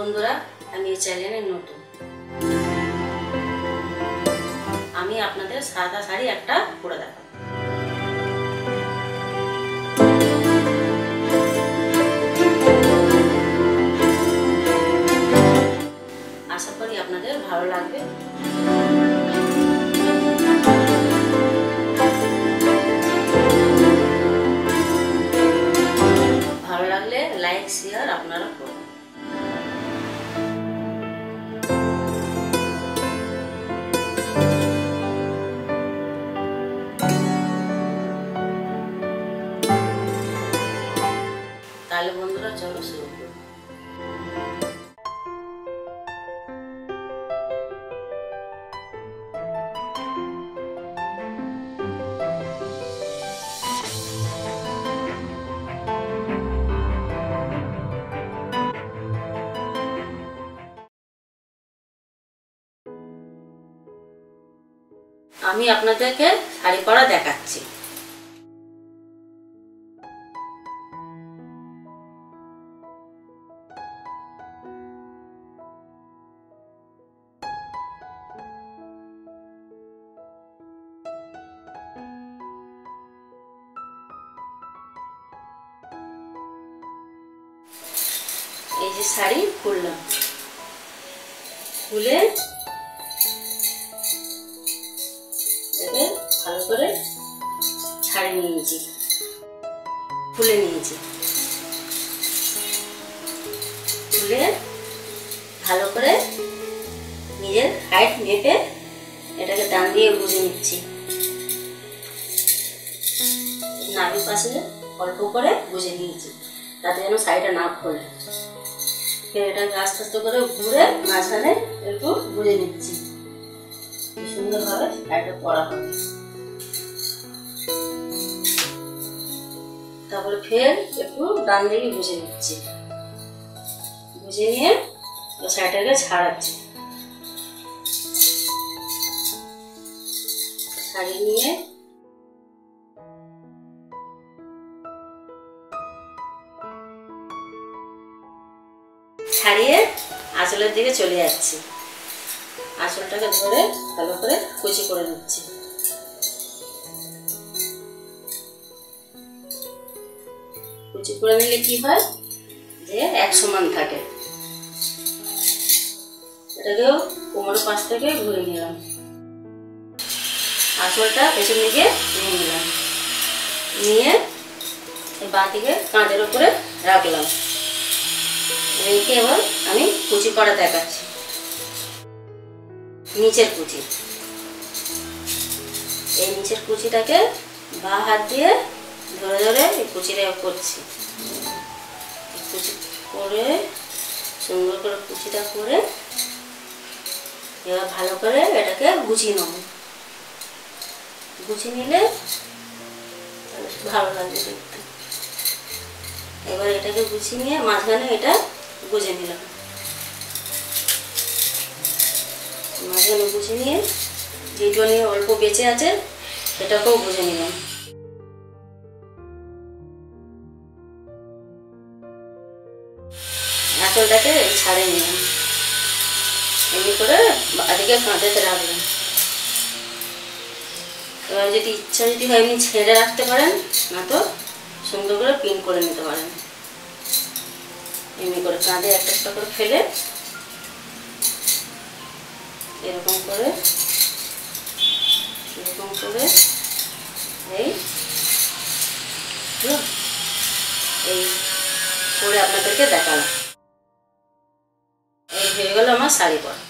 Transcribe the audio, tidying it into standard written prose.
বন্ধুরা, আমি এই চ্যানেলে নতুন। আমি আপনাদের সাদা শাড়ি একটা পরে দেখাবো। আশা করি আপনাদের ভালো লাগবে। ভালো লাগলে লাইক শেয়ার আপনারা করুন। তাহলে বন্ধুরা চলো শুরু করি। আমি আপনাদেরকে শাড়ি পরা দেখাচ্ছি। এই যে শাড়ি খুললাম, খুলে ভালো করে ছাড়িয়ে নিয়েছি, খুলে নিয়েছি। খুলে ভালো করে নিজের হাইট মেপে এটাকে টান দিয়ে গুঁজে নিচ্ছি। নাভির পাশে অল্প করে গুঁজে নিয়েছি, তাতে যেন শাড়িটা না খোলে। ফের এটাকে আস্তে আস্তে করে ঘুরে মাঝখানে একটু গুঁজে নিচ্ছি। সুন্দরভাবে শাড়িটা পরা হবে। তারপরে ফের একটু ডান দিকে গুঁজে নিচ্ছি, গুঁজে নিয়ে শাড়িটাকে ছাড়াচ্ছি। ছাড়িয়ে নিয়ে ছাড়িয়ে আঁচলের দিকে চলে যাচ্ছি। আঁচলটাকে ধরে ভালো করে কুচি করে নিচ্ছি। কুচি করে নিলে কি হয় যে এক সমান থাকে। এটাকেও কোমরের পাশ থেকে ঘুরে নিলাম, আঁচলটা পেছন দিকে নিয়ে নিলাম, নিয়ে বাঁ দিকে কাঁধের উপরে রাখলাম। রেখে এবার আমি কুচি করা দেখাচ্ছি। নিচের কুচি, এই নিচের কুচিটাকে বাঁ হাত দিয়ে ধরে ধরে এই কুচিটা করছি। কুচি করে সুন্দর করে কুচিটা করে এবার ভালো করে এটাকে গুছিয়ে নেব। গুছিয়ে নিলে ভালো লাগবে দেখতে। এবার এটাকে গুছিয়ে নিয়ে মাঝখানে এটা গুজে নিলাম। মাঝখানে গুছিয়ে নিয়ে যেটা নিয়ে অল্প বেঁচে আছে সেটাকেও গুজে নিলাম। আঁচলটাকে ছাড়িয়ে নিলাম, এমনি করে এদিকে কাঁধেতে রাখলাম। এবার যদি ইচ্ছা যদি হয় এমনি ছেড়ে রাখতে পারেন, না তো সুন্দর করে পিন করে নিতে পারেন। এমনি করে কাঁধে একটা একটা করে ফেলে এরকম করে এই করে আপনাদেরকে দেখালাম। এই হয়ে গেল আমার শাড়ি পরা।